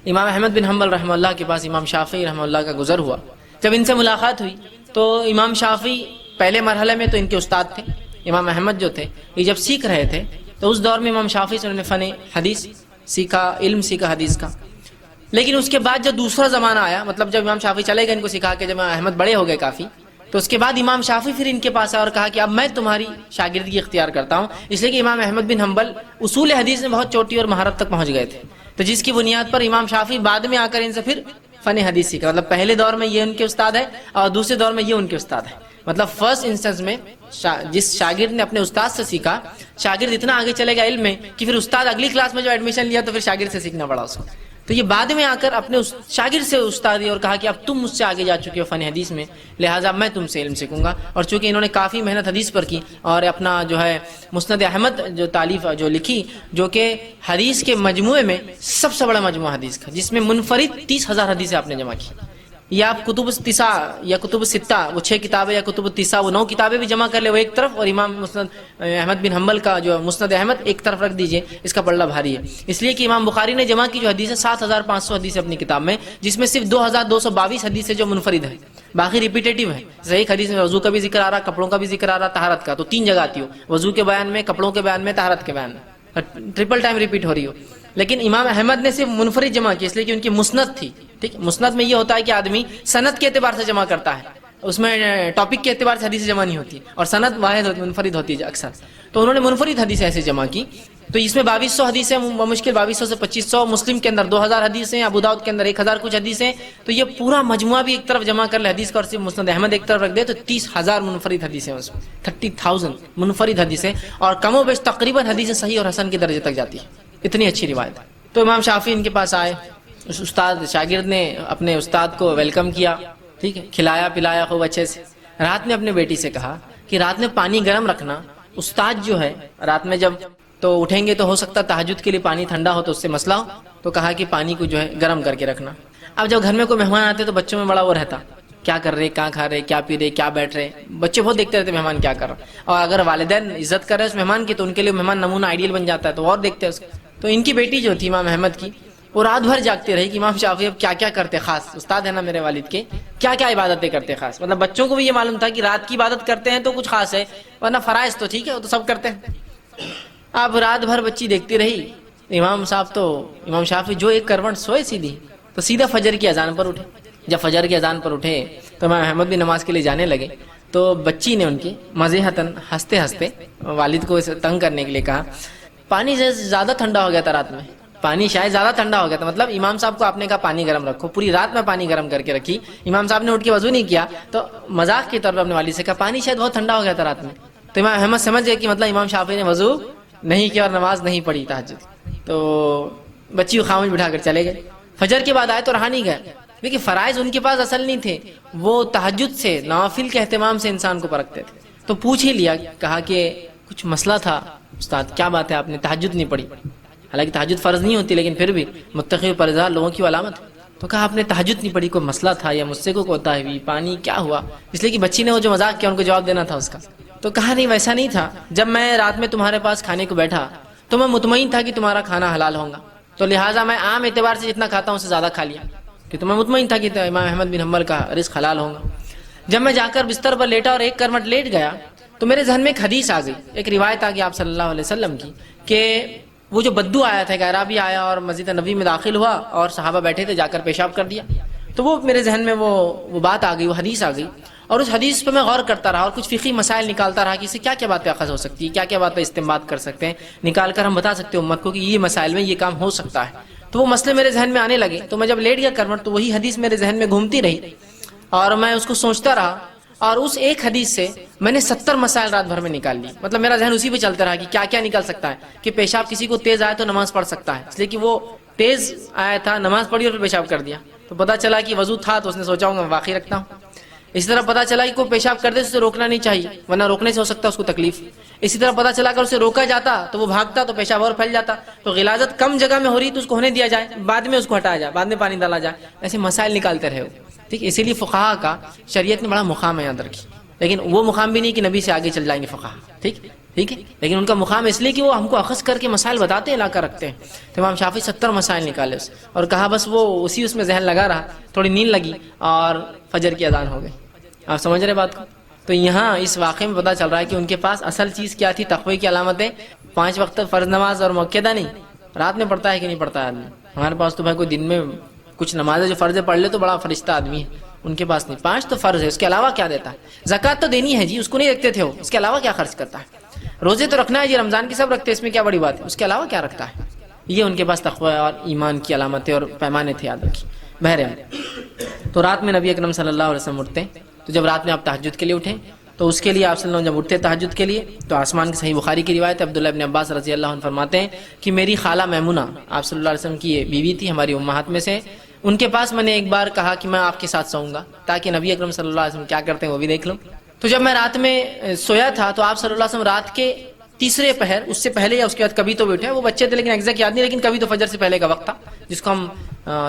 امام احمد بن حنبل رحمہ اللہ کے پاس امام شافعی رحمہ اللہ کا گزر ہوا. جب ان سے ملاقات ہوئی تو امام شافعی پہلے مرحلے میں تو ان کے استاد تھے. امام احمد جو تھے یہ جب سیکھ رہے تھے تو اس دور میں امام شافعی سے انہوں نے فن حدیث سیکھا، علم سیکھا حدیث کا. لیکن اس کے بعد جب دوسرا زمانہ آیا، مطلب جب امام شافعی چلے گئے ان کو سکھا کے، جب امام احمد بڑے ہو گئے کافی، تو اس کے بعد امام شافعی پھر ان کے پاس آیا اور کہا کہ اب میں تمہاری شاگردگی اختیار کرتا ہوں. اس لیے کہ امام احمد بن حنبل اصول حدیث میں بہت چوٹی اور مہارت تک پہنچ گئے تھے، تو جس کی بنیاد پر امام شافعی بعد میں آ کر ان سے پھر فن حدیث سیکھا. مطلب پہلے دور میں یہ ان کے استاد ہے اور دوسرے دور میں یہ ان کے استاد ہے. مطلب فرسٹ انسٹنس میں جس شاگرد نے اپنے استاد سے سیکھا، شاگرد اتنا آگے چلے گا علم میں کہ پھر استاد اگلی کلاس میں جو ایڈمیشن لیا تو پھر شاگرد سے سیکھنا پڑا اس کو. تو یہ بعد میں آ کر اپنے شاگرد سے استادی اور کہا کہ اب تم مجھ سے آگے جا چکے ہو فن حدیث میں، لہٰذا میں تم سے علم سیکھوں گا. اور چونکہ انہوں نے کافی محنت حدیث پر کی اور اپنا جو ہے مسند احمد جو تالیف جو لکھی، جو کہ حدیث کے مجموعے میں سب سے بڑا مجموعہ حدیث کا، جس میں منفرد 30,000 حدیثیں آپ نے جمع کی. یا آپ کتب التسع یا کتب الستہ وہ 6 کتابیں، یا کتب التسع وہ 9 کتابیں بھی جمع کر لے وہ ایک طرف، اور امام مسند احمد بن حنبل کا جو مسند احمد ایک طرف رکھ دیجئے، اس کا پلڑا بھاری ہے. اس لیے کہ امام بخاری نے جمع کی جو حدیث ہے 7,500 حدیث اپنی کتاب میں، جس میں صرف 2,222 حدیث ہے جو منفرد ہے، باقی ریپیٹیٹیو ہے. صحیح حدیث میں وضو کا بھی ذکر آ رہا، کپڑوں کا بھی ذکر آ رہا، طہارت کا، تو 3 جگہ آتی ہو، وضو کے بیان میں، کپڑوں کے بیان میں، طہارت کے بیان میں، ٹرپل ٹائم ریپیٹ ہو رہی ہو. لیکن امام احمد نے صرف منفرد جمع کی، اس لیے کہ ان کی مسند تھی. ٹھیک، مسند میں یہ ہوتا ہے کہ آدمی سند کے اعتبار سے جمع کرتا ہے، اس میں ٹاپک کے اعتبار سے حدیث جمع نہیں ہوتی، اور سند واحد منفرد ہوتی ہے اکثر. تو انہوں نے منفرد حدیث ایسے جمع کی. تو اس میں 2200 حدیثیں، مشکل 2200 سے 2500، مسلم کے اندر 2000 حدیثیں، ابو داؤد کے اندر 1000 کچھ حدیثیں. تو یہ پورا مجموعہ بھی ایک طرف جمع کر لے حدیث کا، اور صرف مسند احمد ایک طرف رکھ دے تو 30,000 منفرد حدیثیں، اس میں 30,000 منفرد حدیثیں، اور کم و بیش تقریباً حدیثیں صحیح اور حسن کے درجے تک جاتی ہے. اتنی اچھی روایت. تو امام شافعی ان کے پاس آئے، اس استاد شاگرد نے اپنے استاد کو ویلکم کیا، ٹھیک ہے، کھلایا پلایا خوب اچھے سے. رات میں اپنے بیٹی سے کہا کہ رات میں پانی گرم رکھنا. استاد جو ہے رات میں جب تو اٹھیں گے تو ہو سکتا تہجد کے لیے پانی ٹھنڈا ہو تو اس سے مسئلہ ہو، تو کہا کہ پانی کو جو ہے گرم کر کے رکھنا. اب جب گھر میں کوئی مہمان آتے تو بچوں میں بڑا وہ رہتا، کیا کر رہے، کہاں کھا رہے، کیا پی رہے، کیا بیٹھ رہے. بچے بہت دیکھتے رہتے مہمان کیا کر رہا، اور اگر والدین عزت کر رہے اس مہمان کی تو ان کے لیے مہمان نمونہ آئیڈیل بن جاتا ہے، تو اور دیکھتے ہیں اس کو. تو ان کی بیٹی جو تھی امام احمد کی، وہ رات بھر جاگتی رہی کہ امام شافعی اب کیا کیا کرتے، خاص استاد ہے نا میرے والد کے، کیا کیا عبادتیں کرتے خاص. مطلب بچوں کو بھی یہ معلوم تھا کہ رات کی عبادت کرتے ہیں تو کچھ خاص ہے، ورنہ فرائض تو ٹھیک ہے وہ تو سب کرتے ہیں. اب رات بھر بچی دیکھتی رہی. امام شافعی جو ایک کروٹ سوئے سیدھی، تو سیدھا فجر کی اذان پر اٹھے. جب فجر کی اذان پر اٹھے تو امام احمد بھی نماز کے لیے جانے لگے. تو بچی نے ان کی مزیحتاً ہنستے ہنستے والد کو تنگ کرنے کے لیے کہا، پانی زیادہ ٹھنڈا ہو گیا تھا رات میں، پانی شاید زیادہ ٹھنڈا ہو گیا تھا. مطلب امام صاحب کو آپ نے کہا پانی گرم رکھو، پوری رات میں پانی گرم کر کے رکھی. امام صاحب نے اٹھ کے وضو نہیں کیا تو مذاق کے طور پر اپنے والد سے کہا پانی شاید بہت ٹھنڈا ہو گیا تھا رات میں. تو امام احمد سمجھ گئے کہ مطلب امام شافعی نے وضو نہیں کیا اور نماز نہیں پڑھی تہجد. تو بچی کو خاموش بٹھا کر چلے گئے. فجر کے بعد آئے تو رہا نہیں گئے، کیونکہ فرائض ان کے پاس اصل نہیں تھے، وہ تہجد سے نوافل کے اہتمام سے انسان کو پرکھتے تھے. تو پوچھ ہی لیا، کہا کہ کچھ مسئلہ تھا استاد، کیا بات ہے آپ نے تہجد نہیں پڑھی؟ حالانکہ تہجد فرض نہیں ہوتی لیکن پھر بھی متقی و پرہیزگار لوگوں کی علامت ہے. تو کہا آپ نے تہجد نہیں پڑھی، کوئی مسئلہ تھا یا مجھ سے کوئی کوتاہی ہوئی، پانی کیا ہوا؟ اس لیے کہ بچی نے وہ جو مذاق کیا ان کو جواب دینا تھا اس کا. تو کہا نہیں ویسا نہیں تھا، جب میں رات میں تمہارے پاس کھانے کو بیٹھا تو میں مطمئن تھا کہ تمہارا کھانا حلال ہوگا، تو لہٰذا میں عام اعتبار سے جتنا کھاتا ہوں اس سے زیادہ کھا لیا، کہ تو میں مطمئن تھا کہ امام احمد بن حنبل کا رزق حلال ہوگا. جب میں جا کر بستر پر لیٹا اور ایک کروٹ لیٹ گیا تو میرے ذہن میں ایک حدیث آ گئی، ایک روایت آ گئی آپ صلی اللہ علیہ وسلم کی، کہ وہ جو بدو آیا تھا، ایک اعرابی آیا اور مسجد نبوی میں داخل ہوا اور صحابہ بیٹھے تھے، جا کر پیشاب کر دیا. تو وہ میرے ذہن میں وہ بات آ گئی، وہ حدیث آ گئی، اور اس حدیث پہ میں غور کرتا رہا اور کچھ فقہی مسائل نکالتا رہا کہ اس سے کیا کیا باتیں اخذ ہو سکتی ہے، کیا کیا باتیں استنباط کر سکتے ہیں، نکال کر ہم بتا سکتے ہیں امت کو کہ یہ مسائل میں یہ کام ہو سکتا ہے. تو وہ مسئلے میرے ذہن میں آنے لگے. تو میں جب لیٹ گیا کروٹ تو وہی حدیث میرے ذہن میں گھومتی رہی اور میں اس کو سوچتا رہا، اور اس ایک حدیث سے میں نے 70 مسائل رات بھر میں نکال لی. مطلب میرا ذہن اسی پہ چلتا رہا کہ کیا کیا نکل سکتا ہے، کہ پیشاب کسی کو تیز آئے تو نماز پڑھ سکتا ہے، اس لیے کہ وہ تیز آیا تھا، نماز پڑھی اور پھر پیشاب کر دیا. تو پتہ چلا کہ وضو تھا تو اس نے سوچا ہوگا میں واقعی رکھتا ہوں. اسی طرح پتہ چلا کہ کوئی پیشاب کر دے تو اسے روکنا نہیں چاہیے ورنہ روکنے سے ہو سکتا ہے اس کو تکلیف. اسی طرح پتہ چلا کہ اسے روکا جاتا تو وہ بھاگتا تو پیشاب اور پھیل جاتا. تو غلاظت کم جگہ میں ہو رہی تو اس کو ہونے دیا جائے، بعد میں اس کو ہٹایا جائے، بعد میں پانی ڈالا جائے. ایسے مسائل نکالتے رہے. ٹھیک، اسی لیے فقہا کا شریعت نے بڑا مقام یاد رکھی، لیکن وہ مقام بھی نہیں کہ نبی سے آگے چل جائیں گے فقہا. ٹھیک، ٹھیک ہے، لیکن ان کا مقام اس لیے کہ وہ ہم کو اخذ کر کے مسائل بتاتے ہیں، لا کر رکھتے ہیں. تو امام شافعی 70 مسائل نکالے اس اور کہا بس وہ اس میں ذہن لگا رہا، تھوڑی نیند لگی اور فجر کی اذان ہو گئی. آپ سمجھ رہے بات کو؟ تو یہاں اس واقعے میں پتہ چل رہا ہے کہ ان کے پاس اصل چیز کیا تھی؟ تقوی کی علامتیں. 5 وقت فرض نماز اور مؤکدہ نہیں، رات میں پڑھتا ہے کہ نہیں پڑھتا ہے آدمی. ہمارے پاس تو بھائی کوئی دن میں کچھ نمازیں جو فرض پڑھ لے تو بڑا فرشتہ آدمی ہے، ان کے پاس نہیں. 5 تو فرض ہے، اس کے علاوہ کیا دیتا ہے؟ زکوٰۃ تو دینی ہے جی، اس کو نہیں رکھتے تھے وہ، اس کے علاوہ کیا خرچ کرتا ہے؟ روزے تو رکھنا ہے جی، رمضان کی سب رکھتے ہیں، اس میں کیا بڑی بات ہے؟ اس کے علاوہ کیا رکھتا ہے؟ یہ ان کے پاس تقوی اور ایمان کی علامتیں اور پیمانے تھے یاد رکھی. بہرحال تو رات میں نبی اکرم صلی اللہ علیہ وسلم اٹھتے ہیں. تو جب رات میں آپ تہجد کے لیے اٹھیں تو اس کے لیے آپ صلی اللہ علیہ وسلم جب اٹھتے تہجد کے لیے تو آسمان کی صحیح بخاری کی روایت ہے، عبداللہ ابن عباس رضی اللہ عنہ فرماتے ہیں کہ میری خالہ میمونہ آپ صلی اللہ علیہ وسلم کی یہ بیوی تھی، ہماری امہات میں سے. ان کے پاس میں نے ایک بار کہا کہ میں آپ کے ساتھ سوؤں گا تاکہ نبی اکرم صلی اللہ علیہ وسلم کیا کرتے ہیں وہ بھی دیکھ لوں. تو جب میں رات میں سویا تھا تو آپ صلی اللہ علیہ وسلم رات کے تیسرے پہر، اس سے پہلے یا اس کے بعد کبھی تو بھی اٹھے، وہ بچے تھے لیکن ایگزیکٹ یاد نہیں، لیکن کبھی تو فجر سے پہلے کا وقت تھا جس کو ہم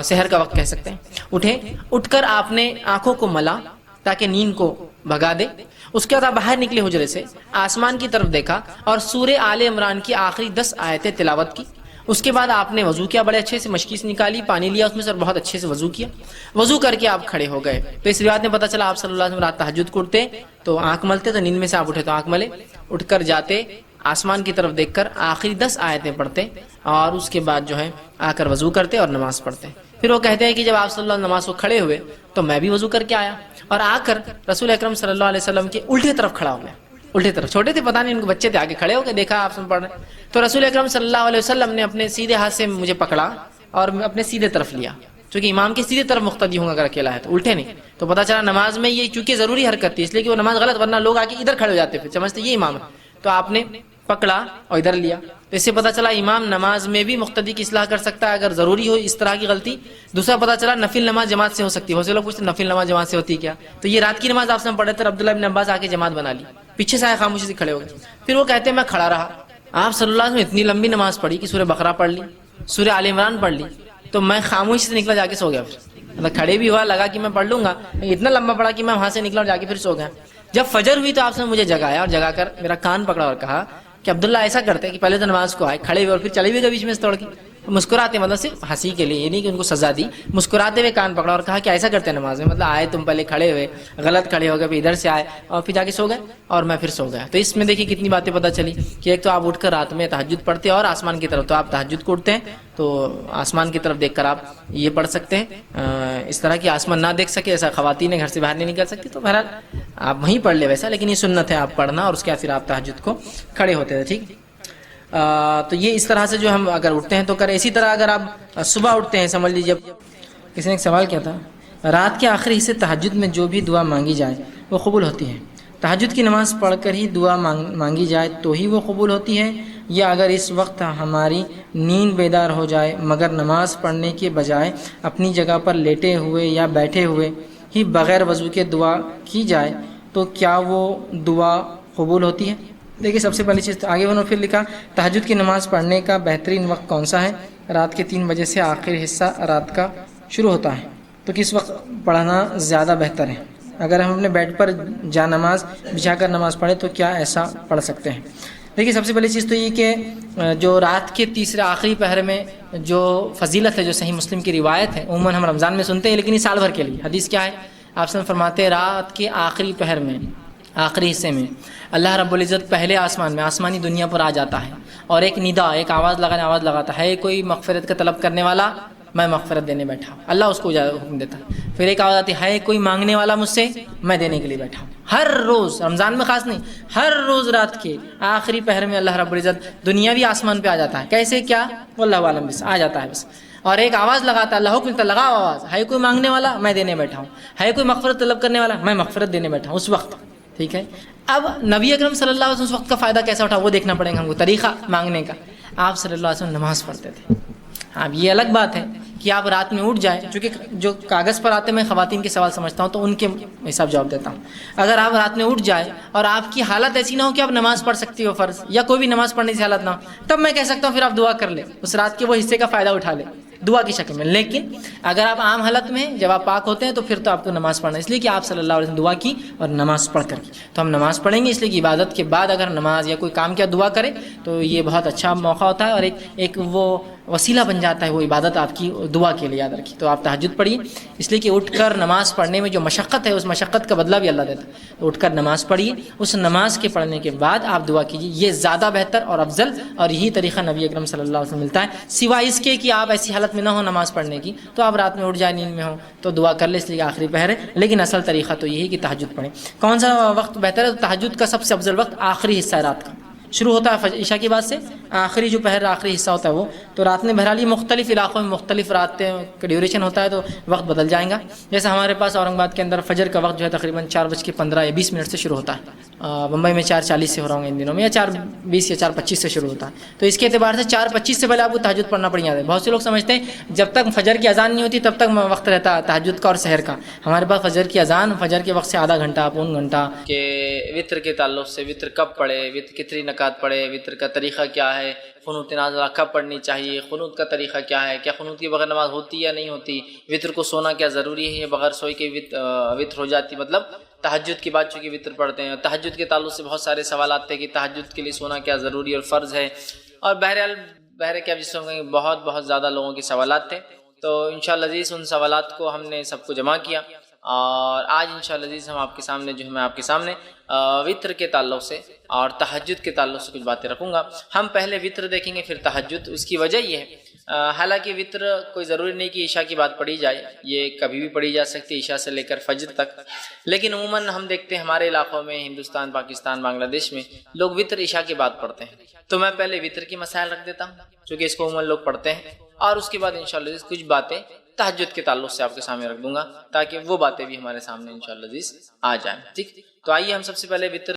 سحر کا وقت کہہ سکتے ہیں. اٹھے، اٹھ کر آپ نے آنکھوں کو ملا تاکہ نیند کو بھگا دے. اس کے بعد آپ باہر نکلے حجرے سے، آسمان کی طرف دیکھا اور سورہ آل عمران کی آخری 10 آیتیں تلاوت کی. اس کے بعد آپ نے وضو کیا، بڑے اچھے سے مشکی سے نکالی، پانی لیا اس میں سے اور بہت اچھے سے وضو کیا. وضو کر کے آپ کھڑے ہو گئے. تو اس روایت میں پتہ چلا آپ صلی اللہ علیہ وسلم رات تہجد کو اٹھتے تو آنکھ ملتے، تو نیند میں سے آپ اٹھے تو آنکھ ملے، اٹھ کر جاتے آسمان کی طرف دیکھ کر آخری 10 آیتیں پڑھتے اور اس کے بعد جو ہے آ کر وضو کرتے اور نماز پڑھتے. پھر وہ کہتے ہیں کہ جب آپ صلی اللہ علیہ وسلم نماز کو کھڑے ہوئے تو میں بھی وضو کر کے آیا اور آ کر رسول اکرم صلی اللہ علیہ وسلم کے الٹے طرف کھڑا ہو گیا. الٹے طرف، چھوٹے تھے پتہ نہیں ان کو، بچے تھے، آگے کھڑے ہو کے دیکھا آپ پڑھ رہے. تو رسول اکرم صلی اللہ علیہ وسلم نے اپنے سیدھے ہاتھ سے مجھے پکڑا اور اپنے سیدھے طرف لیا، چونکہ امام کے سیدھے طرف مقتدی ہوں اگر اکیلا ہے تو، الٹے نہیں. تو پتہ چلا نماز میں یہ چونکہ ضروری حرکت تھی اس لیے کہ وہ نماز غلط، ورنہ لوگ آگے ادھر کھڑے ہو جاتے پھر سمجھتے یہ امام ہے. تو آپ نے پکڑا اور ادھر لیا. تو اس سے پتہ چلا امام نماز میں بھی مقتدی کی اصلاح کر سکتا ہے اگر ضروری ہو اس طرح کی غلطی. دوسرا پتہ چلا نفل نماز جماعت سے ہو سکتی ہے. بہت سے لوگ پوچھتے ہیں نفل نماز جماعت سے ہوتی ہے کیا؟ تو یہ رات کی نماز آپ سے پڑھے تھے، عبداللہ بن عباس آ کے جماعت بنا لی، پیچھے سے آئے خاموشی سے کھڑے ہو گئے. پھر وہ کہتے ہیں میں کھڑا رہا. آپ صلی اللہ علیہ وسلم اتنی لمبی نماز پڑھی کہ سورہ بقرہ پڑھ لی، سورہ آل عمران پڑھ لی، تو میں خاموشی سے نکلا جا کے سو گیا. پھر کھڑے بھی ہوا، لگا کہ میں پڑھ لوں گا، اتنا لمبا پڑھا کہ میں وہاں سے نکلا اور جا کے پھر سو گیا. جب فجر ہوئی تو آپ نے مجھے جگایا اور جگا کر میرا کان پکڑا اور کہا کہ عبداللہ ایسا کرتے کہ پہلے تو نماز کو آئے، کھڑے ہوئے اور پھر چلے ہوئے بیچ میں سے توڑ کے مسکراتے، مطلب صرف ہنسی کے لیے، یہ نہیں کہ ان کو سزا دی، مسکراتے ہوئے کان پکڑا اور کہا کہ ایسا کرتے نماز میں، مطلب آئے تم پہلے کھڑے ہوئے، غلط کھڑے ہو گئے، پھر ادھر سے آئے اور پھر جا کے سو گئے اور میں پھر سو گیا. تو اس میں دیکھیے کتنی باتیں پتہ چلی کہ ایک تو آپ اٹھ کر رات میں تہجد پڑھتے اور آسمان کی طرف، تو آپ تہجد کو اٹھتے ہیں تو آسمان کی طرف دیکھ کر آپ یہ پڑھ سکتے ہیں. اس طرح کی آسمان نہ دیکھ سکے ایسا خواتین گھر سے باہر نہیں نکل سکتی تو بہرحال آپ وہیں پڑھ لے ویسا، لیکن یہ سنت ہے آپ پڑھنا اور اس کے بعد پھر آپ تہجد کو کھڑے ہوتے تھے. ٹھیک. تو یہ اس طرح سے جو ہم اگر اٹھتے ہیں تو کریں. اسی طرح اگر آپ صبح اٹھتے ہیں، سمجھ لیجیے کسی نے ایک سوال کیا تھا، رات کے آخری حصے تہجد میں جو بھی دعا مانگی جائے وہ قبول ہوتی ہے. تہجد کی نماز پڑھ کر ہی دعا مانگی جائے تو ہی وہ قبول ہوتی ہے، یا اگر اس وقت ہماری نیند بیدار ہو جائے مگر نماز پڑھنے کے بجائے اپنی جگہ پر لیٹے ہوئے یا بیٹھے ہوئے ہی بغیر وضو کے دعا کی جائے تو کیا وہ دعا قبول ہوتی ہے؟ دیکھیے سب سے پہلی چیز آگے انہوں نے پھر لکھا تہجد کی نماز پڑھنے کا بہترین وقت کون سا ہے؟ رات کے 3 بجے سے آخری حصہ رات کا شروع ہوتا ہے، تو کس وقت پڑھنا زیادہ بہتر ہے؟ اگر ہم اپنے بیڈ پر جا نماز بچھا کر نماز پڑھیں تو کیا ایسا پڑھ سکتے ہیں؟ دیکھیے سب سے پہلی چیز تو یہ کہ جو رات کے تیسرے آخری پہر میں جو فضیلت ہے، جو صحیح مسلم کی روایت ہے، عموماً ہم رمضان میں سنتے ہیں لیکن یہ سال بھر کے لیے. حدیث کیا ہے؟ آپ سے فرماتے ہیں رات کے آخری پہر میں، آخری حصے میں اللہ رب العزت پہلے آسمان میں، آسمانی دنیا پر آ جاتا ہے اور ایک ندا، ایک آواز لگاتا ہے، کوئی مغفرت کا طلب کرنے والا، میں مغفرت دینے بیٹھا ہوں. اللہ اس کو حکم دیتا ہے. پھر ایک آواز آتی ہے کوئی مانگنے والا مجھ سے، میں دینے کے لیے بیٹھا ہوں. ہر روز، رمضان میں خاص نہیں، ہر روز رات کے آخری پہر میں اللہ رب العزت دنیاوی آسمان پہ آ جاتا ہے. کیسے کیا واللہ عالم، بس آ جاتا ہے بس. اور ایک آواز لگاتا ہے، اللہ حکم دیتا ہے لگاؤ آواز، ہے کوئی مانگنے والا، میں دینے بیٹھا ہوں، ہے کوئی مغفرت طلب کرنے والا، میں مغفرت دینے بیٹھا ہوں اس وقت. ٹھیک ہے. اب نبی اکرم صلی اللہ علیہ وسلم اس وقت کا فائدہ کیسا اٹھا وہ دیکھنا پڑے گا ہم کو. طریقہ مانگنے کا، آپ صلی اللہ علیہ وسلم نماز پڑھتے تھے. اب یہ الگ بات ہے کہ آپ رات میں اٹھ جائیں، چونکہ جو کاغذ پر آتے میں خواتین کے سوال سمجھتا ہوں تو ان کے حساب جواب دیتا ہوں. اگر آپ رات میں اٹھ جائے اور آپ کی حالت ایسی نہ ہو کہ آپ نماز پڑھ سکتی ہو فرض، یا کوئی بھی نماز پڑھنے کی حالت نہ ہو، تب میں کہہ سکتا ہوں پھر آپ دعا کر لیں، اس رات کے وہ حصے کا فائدہ اٹھا لیں. دعا کی شکل میں. لیکن اگر آپ عام حالت میں جب آپ پاک ہوتے ہیں تو پھر تو آپ کو نماز پڑھنا ہے، اس لیے کہ آپ صلی اللہ علیہ وسلم دعا کی اور نماز پڑھ کر کی. تو ہم نماز پڑھیں گے، اس لیے کہ عبادت کے بعد اگر نماز یا کوئی کام کیا دعا کرے تو یہ بہت اچھا موقع ہوتا ہے اور ایک وہ وسیلہ بن جاتا ہے وہ عبادت آپ کی دعا کے لیے. یاد رکھیے. تو آپ تہجد پڑھیے، اس لیے کہ اٹھ کر نماز پڑھنے میں جو مشقت ہے اس مشقت کا بدلہ بھی اللہ دیتا ہے. تو اٹھ کر نماز پڑھیے، اس نماز کے پڑھنے کے بعد آپ دعا کیجیے، یہ زیادہ بہتر اور افضل اور یہی طریقہ نبی اکرم صلی اللہ علیہ وسلم ملتا ہے. سوائے اس کے کہ آپ ایسی حالت میں نہ ہو نماز پڑھنے کی تو آپ رات میں اٹھ جائیں، نیند میں ہو تو دعا کر لیں، اس لیے آخری پہر ہے. لیکن اصل طریقہ تو یہی کہ تہجد پڑھیں. کون سا وقت بہتر ہے؟ تو تہجد کا سب سے افضل وقت آخری حصہ ہے رات کا، شروع ہوتا ہے عشاء کے بعد سے آخری جو پہر آخری حصہ ہوتا ہے وہ. تو رات میں بہرحال یہ مختلف علاقوں میں مختلف راتیں کا ڈیوریشن ہوتا ہے تو وقت بدل جائیں گا. جیسے ہمارے پاس اورنگ آباد کے اندر فجر کا وقت جو ہے تقریباً 4:15 یا 20 منٹ سے شروع ہوتا ہے. بمبئی میں 4:40 سے ہو رہا ہوں ان دنوں میں، یا 4:20 یا 4:25 سے شروع ہوتا ہے. تو اس کے اعتبار سے 4:25 سے پہلے آپ کو تہجد پڑھنا پڑ جاتا ہے. بہت سے لوگ سمجھتے ہیں جب تک فجر کی اذان نہیں ہوتی تب تک وقت رہتا ہے تہجد کا اور سحر کا. ہمارے پاس فجر کی اذان، فجر کے وقت سے آدھا گھنٹہ پون گھنٹہ کہ وطر کے تعلق سے وطر کب پڑھے، وطر کتنی رکعت پڑھے، وطر کا طریقہ کیا ہے، قنوت نازلہ کب پڑھنی چاہیے، قنوت کا طریقہ کیا ہے، کیا قنوت کے بغیر نماز ہوتی یا نہیں ہوتی، وطر کو سونا کیا ضروری ہے یا بغیر سوئی کے وطر ہو جاتی. مطلب تہجد کے بعد چونکہ وطر پڑھتے ہیں، تہجد کے تعلق سے بہت سارے سوالات تھے کہ تہجد کے لیے سونا کیا ضروری اور فرض ہے. اور بہرحال کیا جس میں بہت زیادہ لوگوں کے سوالات تھے. تو انشاءاللہ عزیز ان سوالات کو ہم نے سب کو جمع کیا اور آج انشاءاللہ عزیز ہم آپ کے سامنے میں آپ کے سامنے وطر کے تعلق سے اور تہجد کے تعلق سے کچھ باتیں رکھوں گا. ہم پہلے وطر دیکھیں گے پھر تہجد. اس کی وجہ یہ ہے حالانکہ وطر کوئی ضروری نہیں کہ عشاء کی بات پڑھی جائے، یہ کبھی بھی پڑھی جا سکتی ہے عشاء سے لے کر فجر تک. لیکن عموماً ہم دیکھتے ہیں ہمارے علاقوں میں ہندوستان، پاکستان، بنگلہ دیش میں لوگ وطر عشاء کی بات پڑھتے ہیں. تو میں پہلے وطر کی مسائل رکھ دیتا ہوں چونکہ اس کو عموماً لوگ پڑھتے ہیں، اور اس کے بعد انشاءاللہ کچھ باتیں تہجد کے تعلق سے آپ کے سامنے رکھ دوں گا تاکہ وہ باتیں بھی ہمارے سامنے انشاءاللہ آ جائیں. ٹھیک، تو آئیے ہم سب سے پہلے وطر